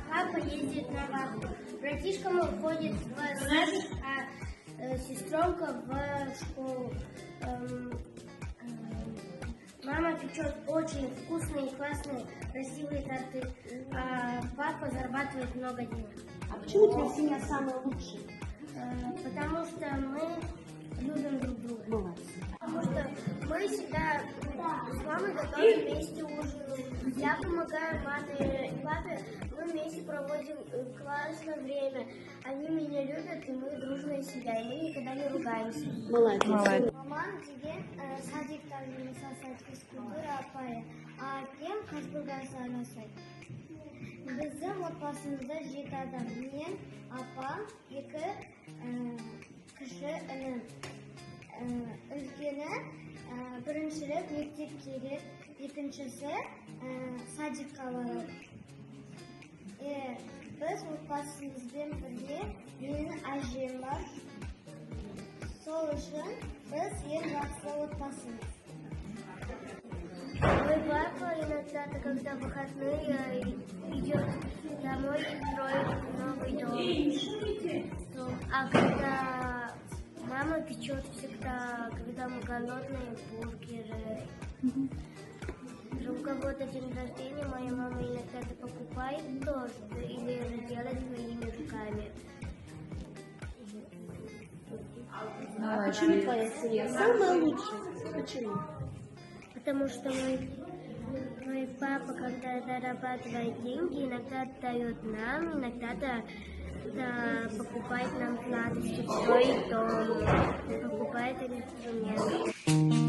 Папа ездит на вахту. Братишка мой ходит в садик, а сестренка в школу. Мама печет очень вкусные, классные, красивые торты, а папа зарабатывает много денег. А почему твоя семья самая лучшая? Потому что мы любим друг друга. Молодцы. Потому что мы всегда с мамой готовим вместе ужин. Я помогаю маме и папе. Мы вместе проводим классное время. Они меня любят, и мы дружная семья. И мы никогда не ругаемся. Молодец. Маман деген садиктардың мысал физкультура апайы. А кем Казбургасы анасы. Біздің отбасымызда 7 адам. Мен, апам, 2 кіші інім. Үлкені біріншілік мектеп керек, екіншісі садикқа барады. Біз отбасымызбен бірге менің әжем бар. Сол үшін біз ең жақсы отбасымыз. Мой папа иногда, когда выходные, идет домой и строит новый дом. А когда мама печет всегда, когда мы голодные, бургеры. У кого-то день рождения, моя мама иногда это покупает тоже, или же делает своими руками. А почему твоя семья самая лучшая? Почему? Потому что мой папа, когда зарабатывает деньги, иногда отдает нам, иногда покупает нам сладости, строит дом, покупает инструменты.